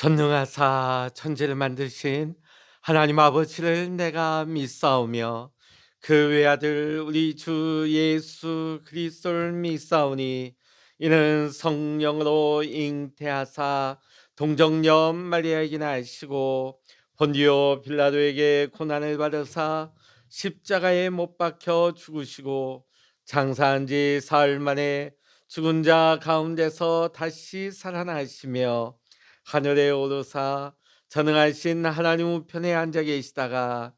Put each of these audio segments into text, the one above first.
전능하사 천지를 만드신 하나님 아버지를 내가 믿사오며 그 외아들 우리 주 예수 그리스도를 믿사오니 이는 성령으로 잉태하사 동정녀 마리아에게 나시고 본디오 빌라도에게 고난을 받으사 십자가에 못 박혀 죽으시고 장사한 지 사흘 만에 죽은 자 가운데서 다시 살아나시며 하늘에 오르사 전능하신 하나님 우편에 앉아 계시다가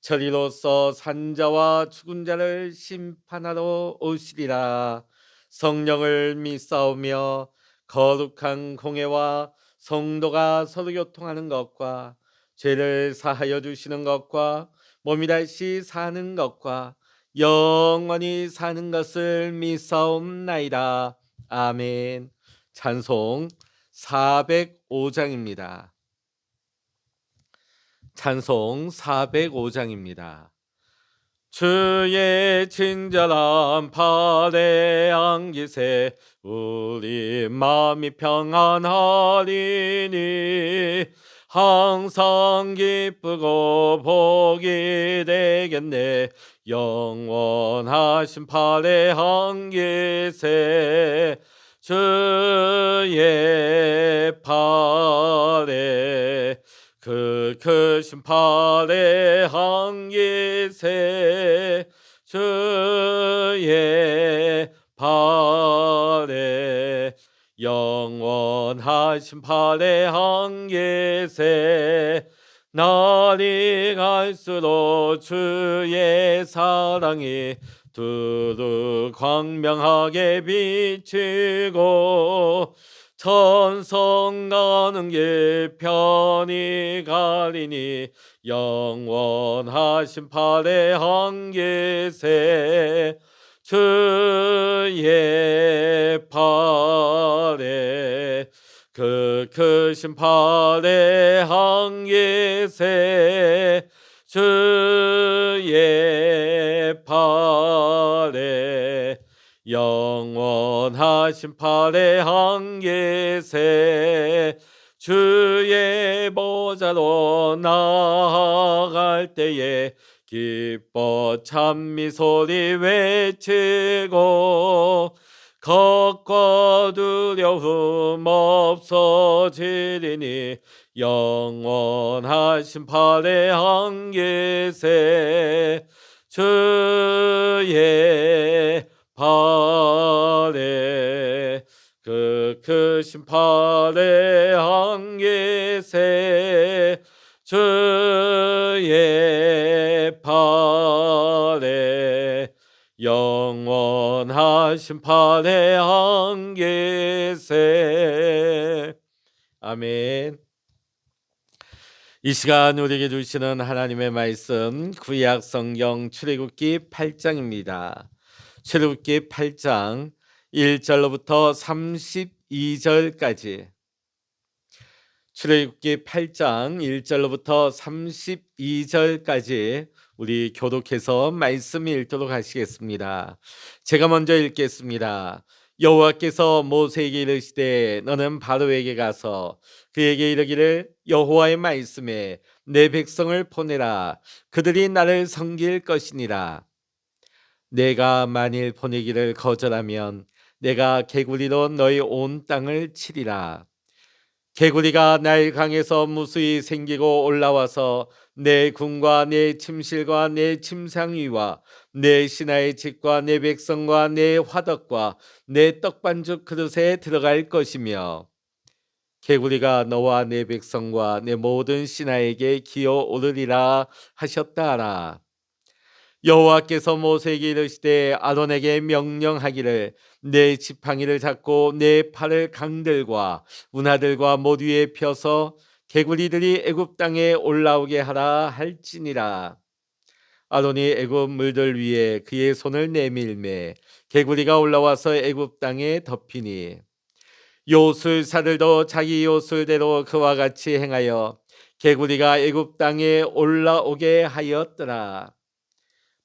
저리로서 산자와 죽은 자를 심판하러 오시리라. 성령을 믿사오며 거룩한 공회와 성도가 서로 교통하는 것과 죄를 사하여 주시는 것과 몸이 다시 사는 것과 영원히 사는 것을 믿사옵나이다. 아멘. 찬송 405장입니다. 찬송 405장입니다. 주의 친절한 팔에 안기세 우리 마음이 평안하리니 항상 기쁘고 복이 되겠네. 영원하신 팔에 안기세 주의 팔에 그 크신 팔에 안기세 주의 팔에 영원하신 팔에 안기세 날이 갈수록 주의 사랑이 두루 광명하게 비치고 천성 가는 길 편히 가리니 영원하신 팔에 안기세 주의 팔에 그 크신 팔에 안기세 주의 팔에 영원하신 팔에 안기세 주의 보좌로 나아갈 때에 기뻐 찬미 소리 외치고 걱과 두려움 없어지리니 영원하신 팔에 안기세 주의 팔에 그 크신 팔에 안기세 주의 팔에 영원하신 팔에 안기세. 아멘. 이 시간 우리에게 주시는 하나님의 말씀 구약 성경 출애굽기 8장입니다. 출애굽기 8장 1절로부터 32절까지 출애굽기 8장 1절로부터 32절까지 우리 교독해서 말씀 읽도록 하시겠습니다. 제가 먼저 읽겠습니다. 여호와께서 모세에게 이르시되 너는 바로에게 가서 그에게 이르기를 여호와의 말씀에 내 백성을 보내라. 그들이 나를 섬길 것이니라. 내가 만일 보내기를 거절하면 내가 개구리로 너희 온 땅을 치리라. 개구리가 나일 강에서 무수히 생기고 올라와서 내 궁과 내 침실과 내 침상위와 내 신하의 집과 내 백성과 내 화덕과 내 떡반죽 그릇에 들어갈 것이며 개구리가 너와 내 백성과 내 모든 신하에게 기어오르리라 하셨다 하라. 여호와께서 모세에게 이르시되 아론에게 명령하기를 내 지팡이를 잡고 내 팔을 강들과 운하들과 모두에 펴서 개구리들이 애굽 땅에 올라오게 하라 할지니라. 아론이 애굽 물들 위에 그의 손을 내밀매 개구리가 올라와서 애굽 땅에 덮이니 요술사들도 자기 요술대로 그와 같이 행하여 개구리가 애굽 땅에 올라오게 하였더라.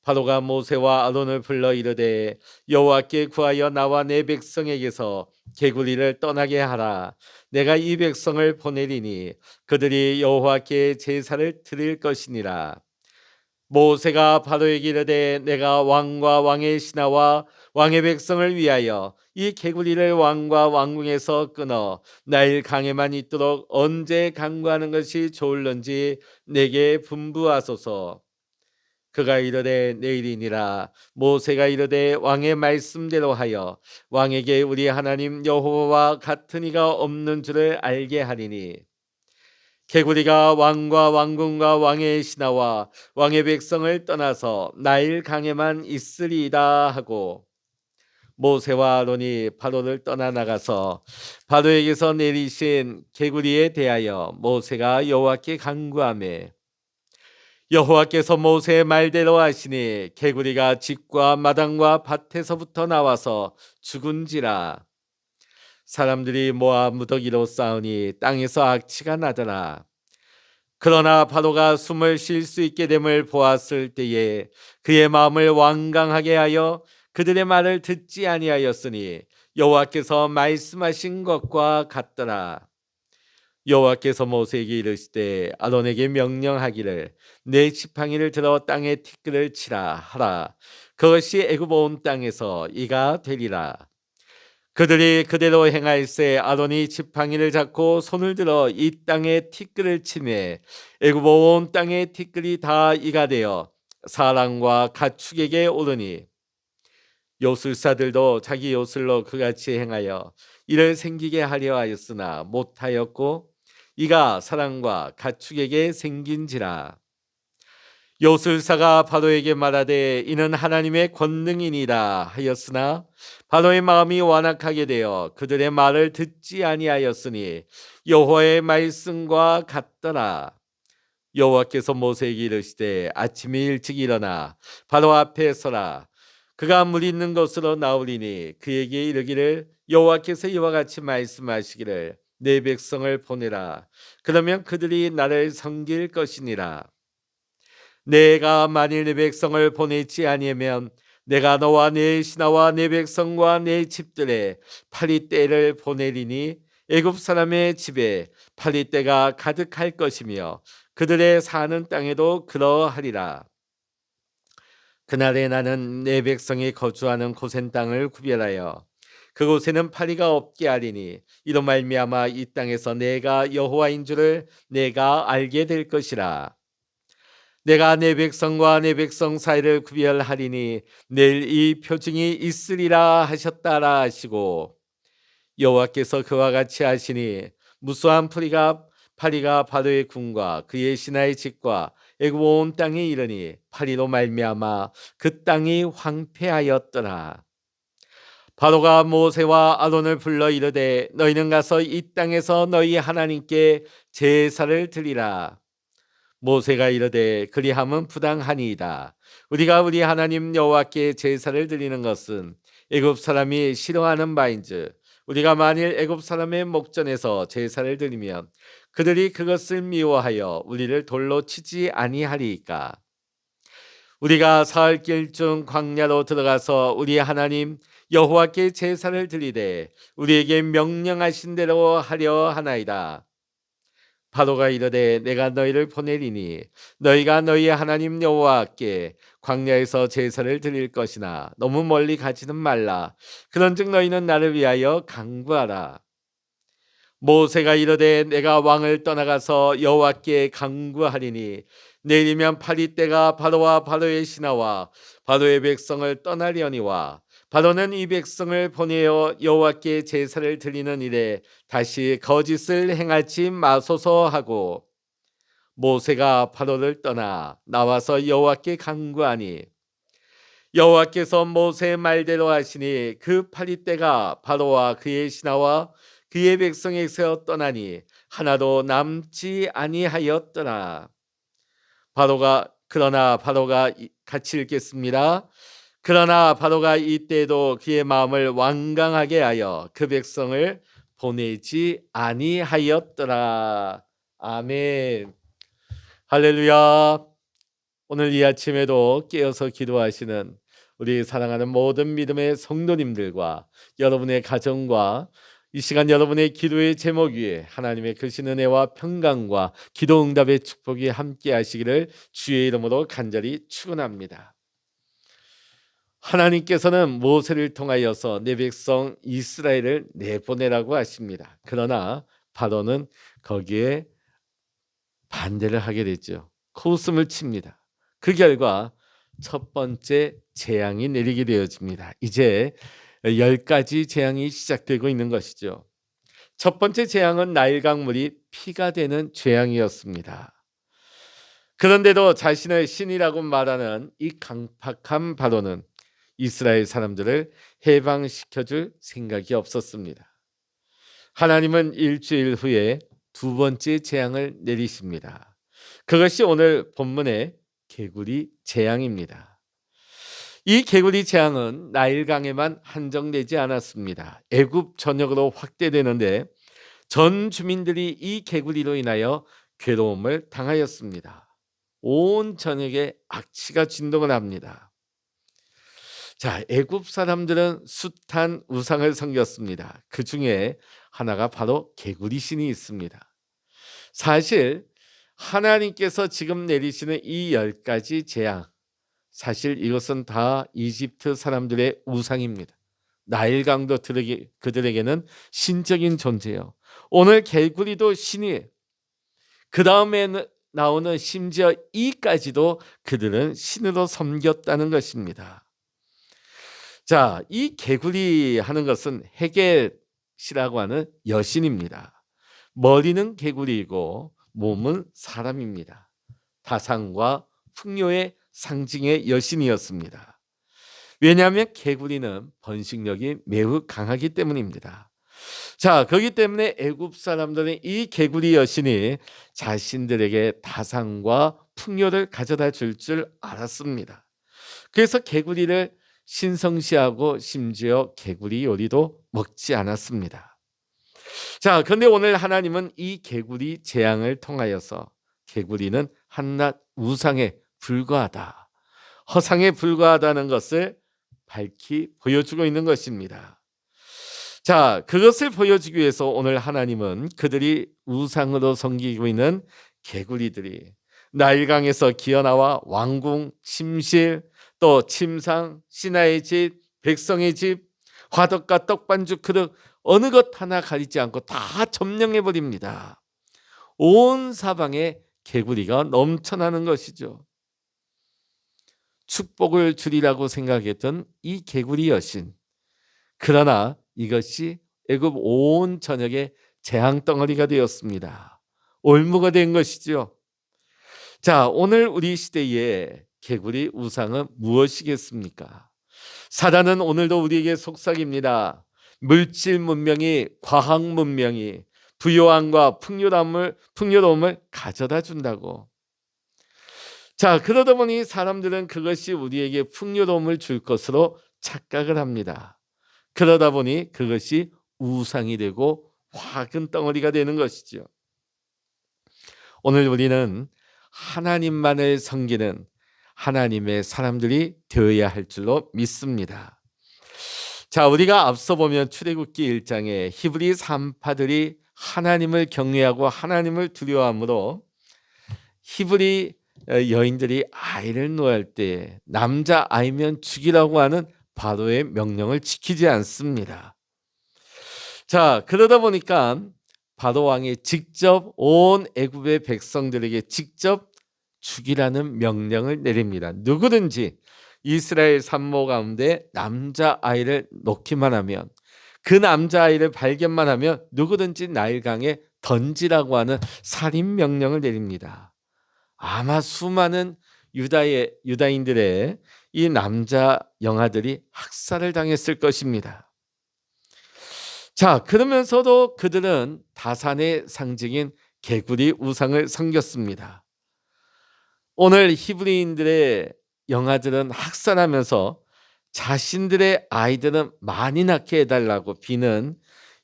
바로가 모세와 아론을 불러 이르되 여호와께 구하여 나와 내 백성에게서 개구리를 떠나게 하라. 내가 이 백성을 보내리니 그들이 여호와께 제사를 드릴 것이니라. 모세가 바로에게 이르되 내가 왕과 왕의 신하와 왕의 백성을 위하여 이 개구리를 왕과 왕궁에서 끊어 나일 강에만 있도록 언제 강구하는 것이 좋을런지 내게 분부하소서. 그가 이르되 내일이니라. 모세가 이르되 왕의 말씀대로 하여 왕에게 우리 하나님 여호와와 같은 이가 없는 줄을 알게 하리니 개구리가 왕과 왕궁과 왕의 신하와 왕의 백성을 떠나서 나일 강에만 있으리이다 하고 모세와 아론이 바로를 떠나 나가서 바로에게서 내리신 개구리에 대하여 모세가 여호와께 간구하매 여호와께서 모세의 말대로 하시니 개구리가 집과 마당과 밭에서부터 나와서 죽은지라. 사람들이 모아 무더기로 싸우니 땅에서 악취가 나더라. 그러나 바로가 숨을 쉴 수 있게 됨을 보았을 때에 그의 마음을 완강하게 하여 그들의 말을 듣지 아니하였으니 여호와께서 말씀하신 것과 같더라. 여호와께서 모세에게 이르시되 아론에게 명령하기를 내 지팡이를 들어 땅에 티끌을 치라 하라. 그것이 애굽 온 땅에서 이가 되리라. 그들이 그대로 행하일세 아론이 지팡이를 잡고 손을 들어 이 땅에 티끌을 치매 애굽 온 땅의 티끌이 다 이가 되어 사람과 가축에게 오르니 요술사들도 자기 요술로 그같이 행하여 이를 생기게 하려 하였으나 못하였고 이가 사람과 가축에게 생긴지라. 요술사가 바로에게 말하되 이는 하나님의 권능이니라 하였으나 바로의 마음이 완악하게 되어 그들의 말을 듣지 아니하였으니 여호와의 말씀과 같더라. 여호와께서 모세에게 이르시되 아침에 일찍 일어나 바로 앞에 서라. 그가 물 있는 곳으로 나오리니 그에게 이르기를 여호와께서 이와 같이 말씀하시기를 내 백성을 보내라. 그러면 그들이 나를 섬길 것이니라. 내가 만일 내 백성을 보내지 아니하면 내가 너와 내 신하와 내 백성과 내 집들에 파리떼를 보내리니 애굽 사람의 집에 파리떼가 가득할 것이며 그들의 사는 땅에도 그러하리라. 그날에 나는 내 백성이 거주하는 고센 땅을 구별하여 그곳에는 파리가 없게 하리니 이로 말미암아 이 땅에서 내가 여호와인 줄을 내가 알게 될 것이라. 내가 내 백성과 내 백성 사이를 구별하리니 내일 이 표징이 있으리라 하셨다라 하시고 여호와께서 그와 같이 하시니 무수한 파리가 바로의 궁과 그의 신하의 집과 애굽 온 땅에 이르니 파리로 말미암아 그 땅이 황폐하였더라. 바로가 모세와 아론을 불러 이르되 너희는 가서 이 땅에서 너희 하나님께 제사를 드리라. 모세가 이르되 그리함은 부당하니이다. 우리가 우리 하나님 여호와께 제사를 드리는 것은 애굽 사람이 싫어하는 바인즉 우리가 만일 애굽 사람의 목전에서 제사를 드리면 그들이 그것을 미워하여 우리를 돌로 치지 아니하리이까. 우리가 사흘 길 중 광야로 들어가서 우리 하나님 여호와께 제사를 드리되 우리에게 명령하신 대로 하려 하나이다. 바로가 이르되 내가 너희를 보내리니 너희가 너희 하나님 여호와께 광야에서 제사를 드릴 것이나 너무 멀리 가지는 말라. 그런즉 너희는 나를 위하여 간구하라. 모세가 이르되 내가 왕을 떠나가서 여호와께 간구하리니 내일이면 파리떼가 바로와 바로의 신하와 바로의 백성을 떠나려니와 바로는 이 백성을 보내어 여호와께 제사를 드리는 일에 다시 거짓을 행하지 마소서 하고 모세가 바로를 떠나 나와서 여호와께 간구하니 여호와께서 모세의 말대로 하시니 그 파리떼가 바로와 그의 신하와 그의 백성에서 떠나니 하나도 남지 아니하였더라. 그러나 바로가 같이 읽겠습니다. 그러나 바로가 이때도 그의 마음을 완강하게 하여 그 백성을 보내지 아니하였더라. 아멘. 할렐루야. 오늘 이 아침에도 깨어서 기도하시는 우리 사랑하는 모든 믿음의 성도님들과 여러분의 가정과 이 시간 여러분의 기도의 제목 위에 하나님의 크신 은혜와 평강과 기도 응답의 축복이 함께 하시기를 주의 이름으로 간절히 축원합니다. 하나님께서는 모세를 통하여서 내 백성 이스라엘을 내보내라고 하십니다. 그러나 바로는 거기에 반대를 하게 되죠. 코웃음을 칩니다. 그 결과 첫 번째 재앙이 내리게 되어집니다. 이제 10가지 재앙이 시작되고 있는 것이죠. 첫 번째 재앙은 나일 강물이 피가 되는 재앙이었습니다. 그런데도 자신을 신이라고 말하는 이 강팍한 바로는 이스라엘 사람들을 해방시켜줄 생각이 없었습니다. 하나님은 일주일 후에 두 번째 재앙을 내리십니다. 그것이 오늘 본문의 개구리 재앙입니다. 이 개구리 재앙은 나일강에만 한정되지 않았습니다. 애굽 전역으로 확대되는데 전 주민들이 이 개구리로 인하여 괴로움을 당하였습니다. 온 전역에 악취가 진동을 합니다. 자, 애굽 사람들은 숱한 우상을 섬겼습니다. 그 중에 하나가 바로 개구리 신이 있습니다. 사실 하나님께서 지금 내리시는 이 10가지 재앙, 사실 이것은 다 이집트 사람들의 우상입니다. 나일강도 그들에게는 신적인 존재예요. 오늘 개구리도 신이에요. 그 다음에 나오는 심지어 이까지도 그들은 신으로 섬겼다는 것입니다. 자, 이 개구리 하는 것은 헤겟이라고 하는 여신입니다. 머리는 개구리이고 몸은 사람입니다. 다산과 풍요의 상징의 여신이었습니다. 왜냐하면 개구리는 번식력이 매우 강하기 때문입니다. 자, 그렇기 때문에 애굽 사람들은 이 개구리 여신이 자신들에게 다산과 풍요를 가져다 줄 알았습니다. 그래서 개구리를 신성시하고 심지어 개구리 요리도 먹지 않았습니다. 자, 그런데 오늘 하나님은 이 개구리 재앙을 통하여서 개구리는 한낱 우상에 불과하다, 허상에 불과하다는 것을 밝히 보여주고 있는 것입니다. 자, 그것을 보여주기 위해서 오늘 하나님은 그들이 우상으로 섬기고 있는 개구리들이 나일강에서 기어나와 왕궁, 침실, 또 침상, 신하의 집, 백성의 집, 화덕과 떡반죽 그릇 어느 것 하나 가리지 않고 다 점령해 버립니다. 온 사방에 개구리가 넘쳐나는 것이죠. 축복을 주리라고 생각했던 이 개구리 여신, 그러나 이것이 애굽 온 전역에 재앙 덩어리가 되었습니다. 올무가 된 것이죠. 자, 오늘 우리 시대에 개구리 우상은 무엇이겠습니까? 사단은 오늘도 우리에게 속삭입니다. 물질 문명이, 과학 문명이 부요함과 풍요로움을 가져다 준다고. 자, 그러다 보니 사람들은 그것이 우리에게 풍요로움을 줄 것으로 착각을 합니다. 그러다 보니 그것이 우상이 되고 화근 덩어리가 되는 것이죠. 오늘 우리는 하나님만을 섬기는 하나님의 사람들이 되어야 할 줄로 믿습니다. 자, 우리가 앞서 보면 출애굽기 1장에 히브리 산파들이 하나님을 경외하고 하나님을 두려워하므로 히브리 여인들이 아이를 노할 때 남자 아이면 죽이라고 하는 바로의 명령을 지키지 않습니다. 자, 그러다 보니까 바로 왕이 직접 온 애굽의 백성들에게 직접 죽이라는 명령을 내립니다. 누구든지 이스라엘 산모 가운데 남자아이를 놓기만 하면, 그 남자아이를 발견만 하면 누구든지 나일강에 던지라고 하는 살인 명령을 내립니다. 아마 수많은 유다인들의 이 남자 영아들이 학살을 당했을 것입니다. 자, 그러면서도 그들은 다산의 상징인 개구리 우상을 섬겼습니다. 오늘 히브리인들의 영아들은 학살하면서 자신들의 아이들은 많이 낳게 해달라고 비는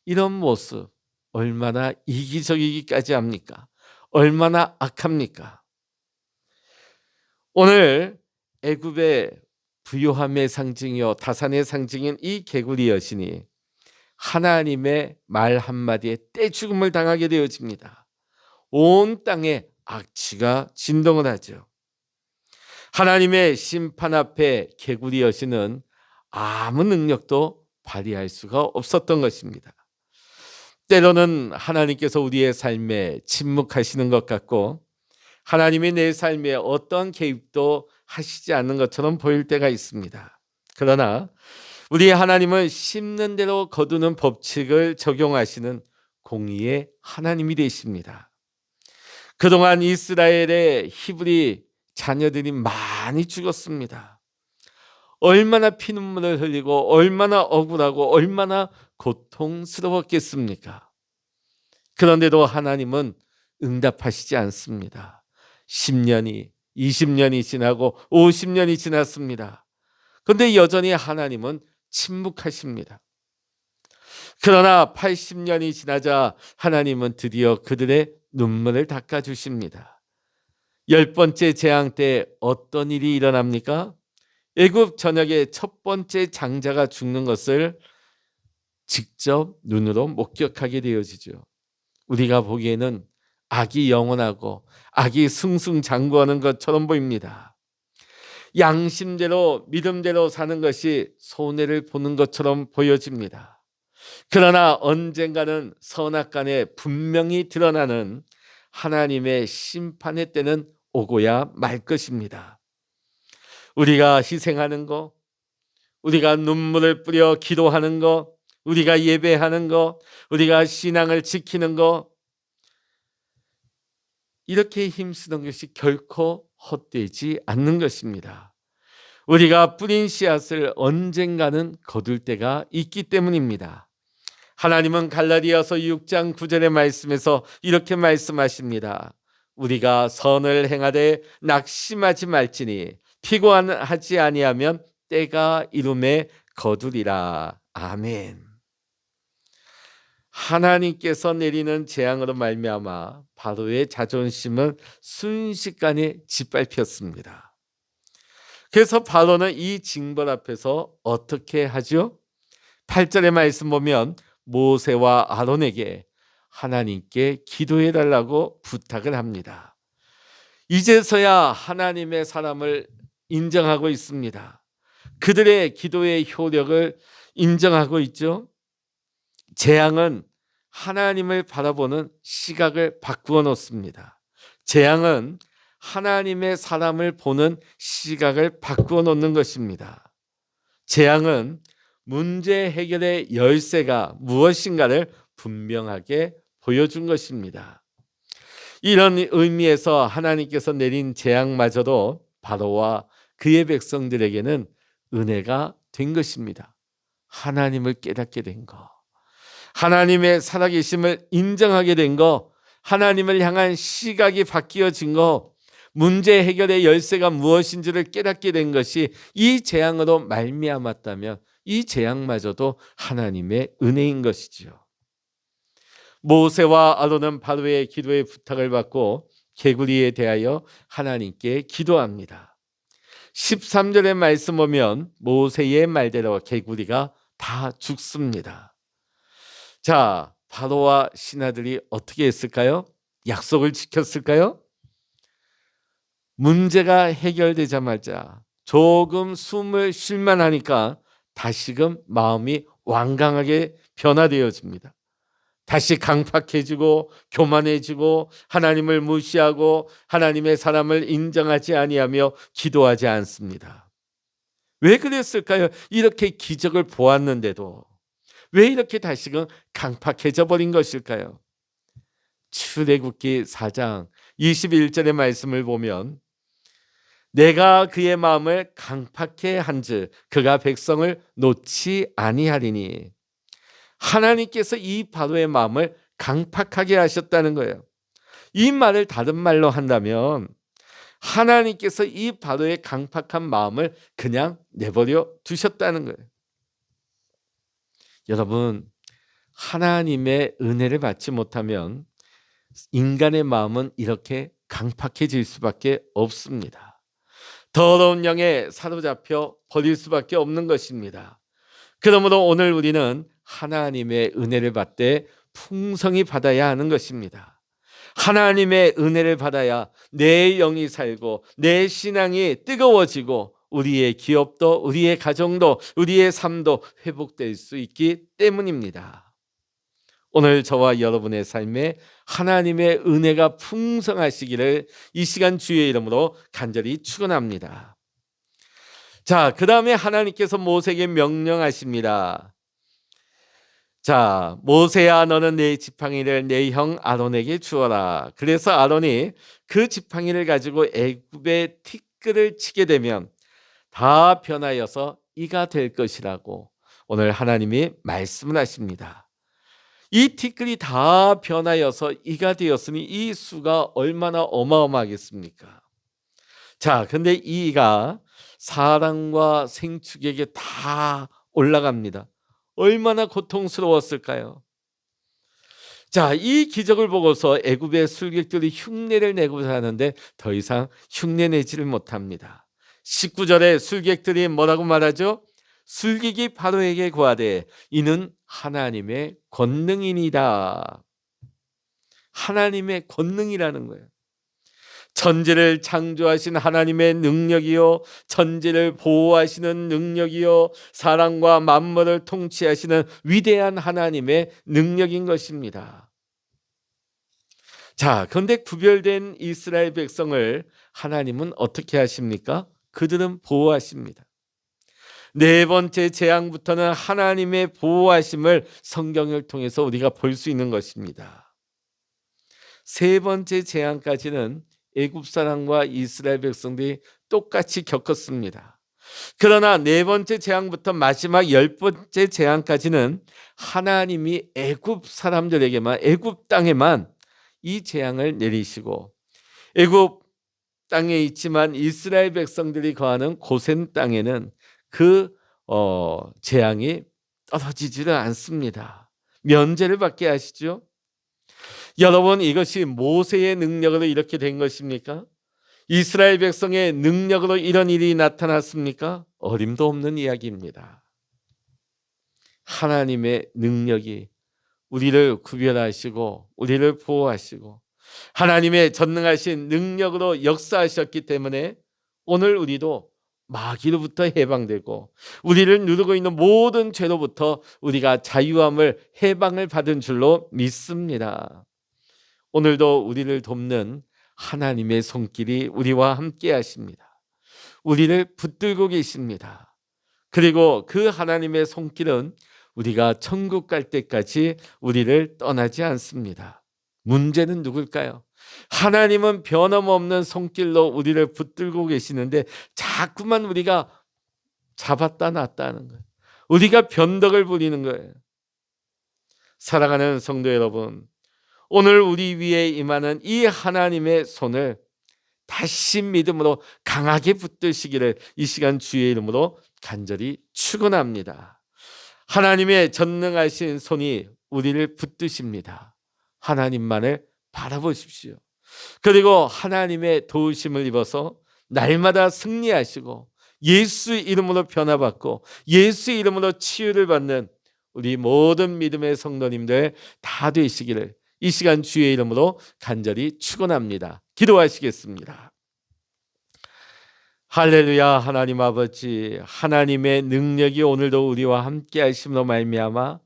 이런 모습, 얼마나 이기적이기까지 합니까? 얼마나 악합니까? 오늘 애굽의 부요함의 상징이요 다산의 상징인 이 개구리 여신이 하나님의 말 한마디에 떼죽음을 당하게 되어집니다. 온 땅에 악취가 진동을 하죠. 하나님의 심판 앞에 개구리 여신은 아무 능력도 발휘할 수가 없었던 것입니다. 때로는 하나님께서 우리의 삶에 침묵하시는 것 같고 하나님이 내 삶에 어떠한 개입도 하시지 않는 것처럼 보일 때가 있습니다. 그러나 우리 하나님은 심는 대로 거두는 법칙을 적용하시는 공의의 하나님이 되십니다. 그동안 이스라엘의 히브리 자녀들이 많이 죽었습니다. 얼마나 피눈물을 흘리고 얼마나 억울하고 얼마나 고통스러웠겠습니까? 그런데도 하나님은 응답하시지 않습니다. 10년이 20년이 지나고 50년이 지났습니다. 그런데 여전히 하나님은 침묵하십니다. 그러나 80년이 지나자 하나님은 드디어 그들의 눈물을 닦아주십니다. 10번째 재앙 때 어떤 일이 일어납니까? 애굽 전역의 첫 번째 장자가 죽는 것을 직접 눈으로 목격하게 되어지죠. 우리가 보기에는 악이 영원하고 악이 승승장구하는 것처럼 보입니다. 양심대로 믿음대로 사는 것이 손해를 보는 것처럼 보여집니다. 그러나 언젠가는 선악간에 분명히 드러나는 하나님의 심판의 때는 오고야 말 것입니다. 우리가 희생하는 거, 우리가 눈물을 뿌려 기도하는 거, 우리가 예배하는 거, 우리가 신앙을 지키는 거, 이렇게 힘쓰는 것이 결코 헛되지 않는 것입니다. 우리가 뿌린 씨앗을 언젠가는 거둘 때가 있기 때문입니다. 하나님은 갈라디아서 6장 9절의 말씀에서 이렇게 말씀하십니다. 우리가 선을 행하되 낙심하지 말지니 피곤하지 아니하면 때가 이름에 거두리라. 아멘. 하나님께서 내리는 재앙으로 말미암아 바로의 자존심은 순식간에 짓밟혔습니다. 그래서 바로는 이 징벌 앞에서 어떻게 하죠? 8절의 말씀 보면 모세와 아론에게 하나님께 기도해 달라고 부탁을 합니다. 이제서야 하나님의 사람을 인정하고 있습니다. 그들의 기도의 효력을 인정하고 있죠. 재앙은 하나님을 바라보는 시각을 바꾸어 놓습니다. 재앙은 하나님의 사람을 보는 시각을 바꾸어 놓는 것입니다. 재앙은 문제 해결의 열쇠가 무엇인가를 분명하게 보여준 것입니다. 이런 의미에서 하나님께서 내린 재앙마저도 바로와 그의 백성들에게는 은혜가 된 것입니다. 하나님을 깨닫게 된 것, 하나님의 살아계심을 인정하게 된 것, 하나님을 향한 시각이 바뀌어진 것, 문제 해결의 열쇠가 무엇인지를 깨닫게 된 것이 이 재앙으로 말미암았다면 이 재앙마저도 하나님의 은혜인 것이지요. 모세와 아론은 바로의 기도의 부탁을 받고 개구리에 대하여 하나님께 기도합니다. 13절의 말씀 보면 모세의 말대로 개구리가 다 죽습니다. 자, 바로와 신하들이 어떻게 했을까요? 약속을 지켰을까요? 문제가 해결되자마자 조금 숨을 쉴만 하니까 다시금 마음이 완강하게 변화되어집니다. 다시 강팍해지고 교만해지고 하나님을 무시하고 하나님의 사람을 인정하지 아니하며 기도하지 않습니다. 왜 그랬을까요? 이렇게 기적을 보았는데도 왜 이렇게 다시금 강팍해져 버린 것일까요? 출애굽기 4장 21절의 말씀을 보면 내가 그의 마음을 강팍해 한즉 그가 백성을 놓지 아니하리니, 하나님께서 이 바로의 마음을 강팍하게 하셨다는 거예요. 이 말을 다른 말로 한다면 하나님께서 이 바로의 강팍한 마음을 그냥 내버려 두셨다는 거예요. 여러분, 하나님의 은혜를 받지 못하면 인간의 마음은 이렇게 강팍해질 수밖에 없습니다. 더러운 영에 사로잡혀 버릴 수밖에 없는 것입니다. 그러므로 오늘 우리는 하나님의 은혜를 받되 풍성히 받아야 하는 것입니다. 하나님의 은혜를 받아야 내 영이 살고 내 신앙이 뜨거워지고 우리의 기업도 우리의 가정도 우리의 삶도 회복될 수 있기 때문입니다. 오늘 저와 여러분의 삶에 하나님의 은혜가 풍성하시기를 이 시간 주의 이름으로 간절히 축원합니다. 자, 그 다음에 하나님께서 모세에게 명령하십니다. 자, 모세야, 너는 내 지팡이를 내 형 아론에게 주어라. 그래서 아론이 그 지팡이를 가지고 애굽의 티끌을 치게 되면 다 변하여서 이가 될 것이라고 오늘 하나님이 말씀을 하십니다. 이 티끌이 다 변하여서 이가 되었으니 이 수가 얼마나 어마어마하겠습니까? 자, 근데 이 이가 사람과 생축에게 다 올라갑니다. 얼마나 고통스러웠을까요? 자, 이 기적을 보고서 애굽의 술객들이 흉내를 내고자 하는데 더 이상 흉내 내지를 못합니다. 19절에 술객들이 뭐라고 말하죠? 술객이 바로에게 고하되 이는 하나님의 권능이니이다. 하나님의 권능이라는 거예요. 천지를 창조하신 하나님의 능력이요, 천지를 보호하시는 능력이요, 사람과 만물을 통치하시는 위대한 하나님의 능력인 것입니다. 자, 그런데 구별된 이스라엘 백성을 하나님은 어떻게 하십니까? 그들은 보호하십니다. 네 번째 재앙부터는 하나님의 보호하심을 성경을 통해서 우리가 볼 수 있는 것입니다. 세 번째 재앙까지는 애굽 사람과 이스라엘 백성들이 똑같이 겪었습니다. 그러나 네 번째 재앙부터 마지막 10번째 재앙까지는 하나님이 애굽 사람들에게만, 애굽 땅에만 이 재앙을 내리시고 애굽 땅에 있지만 이스라엘 백성들이 거하는 고센 땅에는 그 재앙이 떨어지지를 않습니다. 면제를 받게 하시죠. 여러분, 이것이 모세의 능력으로 이렇게 된 것입니까? 이스라엘 백성의 능력으로 이런 일이 나타났습니까? 어림도 없는 이야기입니다. 하나님의 능력이 우리를 구별하시고 우리를 보호하시고 하나님의 전능하신 능력으로 역사하셨기 때문에 오늘 우리도 마귀로부터 해방되고 우리를 누르고 있는 모든 죄로부터 우리가 자유함을 해방을 받은 줄로 믿습니다. 오늘도 우리를 돕는 하나님의 손길이 우리와 함께 하십니다. 우리를 붙들고 계십니다. 그리고 그 하나님의 손길은 우리가 천국 갈 때까지 우리를 떠나지 않습니다. 문제는 누굴까요? 하나님은 변함없는 손길로 우리를 붙들고 계시는데 자꾸만 우리가 잡았다 놨다 하는 거예요. 우리가 변덕을 부리는 거예요. 사랑하는 성도 여러분, 오늘 우리 위에 임하는 이 하나님의 손을 다시 믿음으로 강하게 붙드시기를 이 시간 주의 이름으로 간절히 축원합니다. 하나님의 전능하신 손이 우리를 붙드십니다. 하나님만을 바라보십시오. 그리고 하나님의 도우심을 입어서 날마다 승리하시고 예수 이름으로 변화받고 예수 이름으로 치유를 받는 우리 모든 믿음의 성도님들 다 되시기를 이 시간 주의 이름으로 간절히 축원합니다. 기도하시겠습니다. 할렐루야. 하나님 아버지, 하나님의 능력이 오늘도 우리와 함께 하심으로 말미암아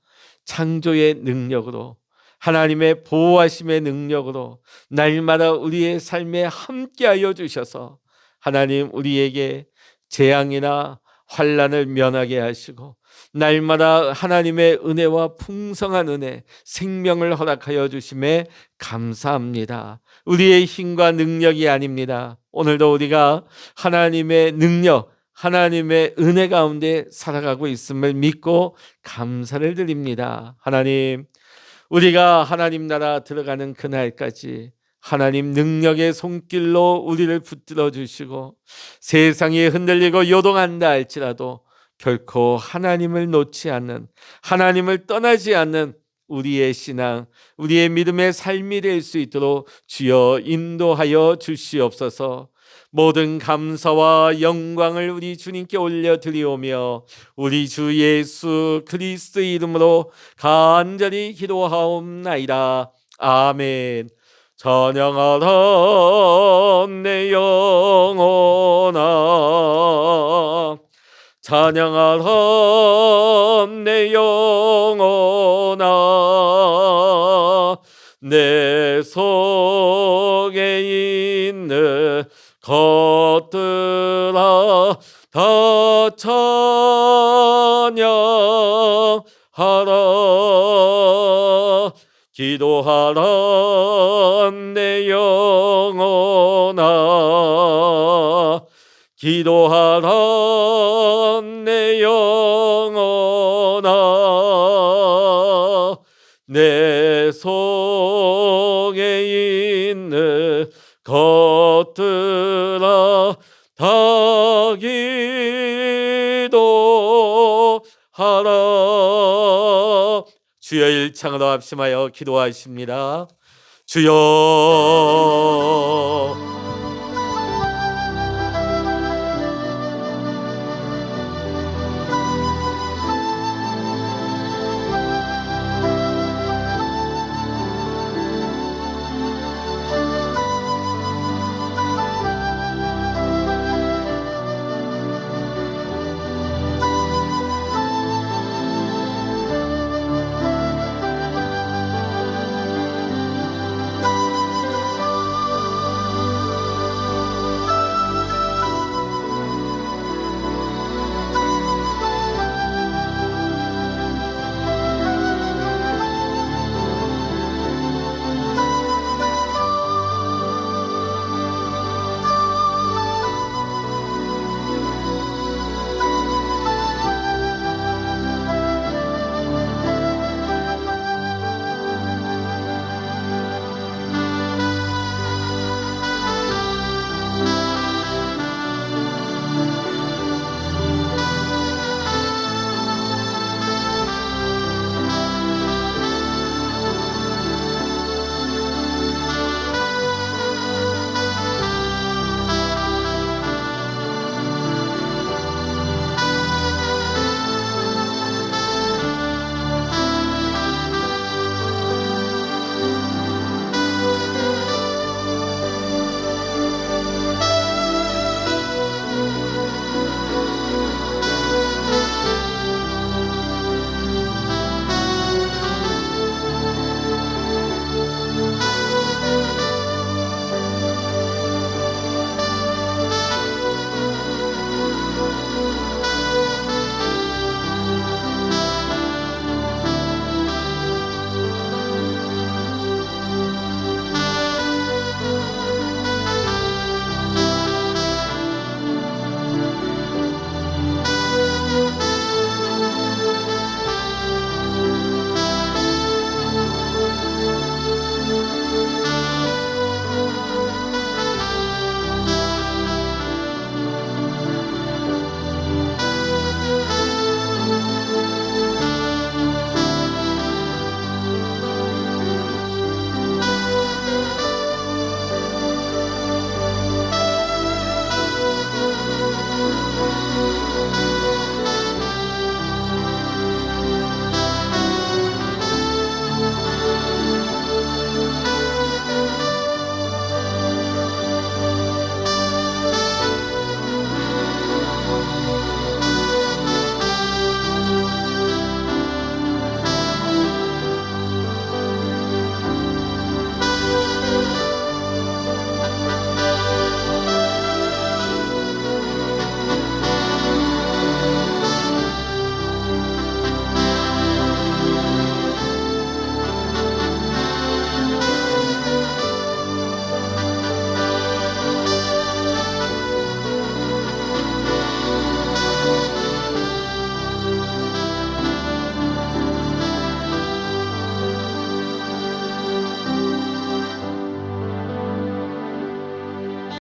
창조의 능력으로 하나님의 보호하심의 능력으로 날마다 우리의 삶에 함께하여 주셔서 하나님 우리에게 재앙이나 환난을 면하게 하시고 날마다 하나님의 은혜와 풍성한 은혜, 생명을 허락하여 주심에 감사합니다. 우리의 힘과 능력이 아닙니다. 오늘도 우리가 하나님의 능력, 하나님의 은혜 가운데 살아가고 있음을 믿고 감사를 드립니다. 하나님, 우리가 하나님 나라 들어가는 그날까지 하나님 능력의 손길로 우리를 붙들어 주시고 세상이 흔들리고 요동한다 할지라도 결코 하나님을 놓지 않는, 하나님을 떠나지 않는 우리의 신앙, 우리의 믿음의 삶이 될 수 있도록 주여 인도하여 주시옵소서. 모든 감사와 영광을 우리 주님께 올려드리오며 우리 주 예수 그리스도 이름으로 간절히 기도하옵나이다. 아멘. 찬양하라 내 영혼아, 찬양하라 내 영혼아, 내 속에 있는 것들아 다 찬양하라. 기도하라 내 영혼아, 기도하라 내 영혼아, 내 속에 있는 것들아 다 기도하라. 주여 일창으로 합심하여 기도하십니다. 주여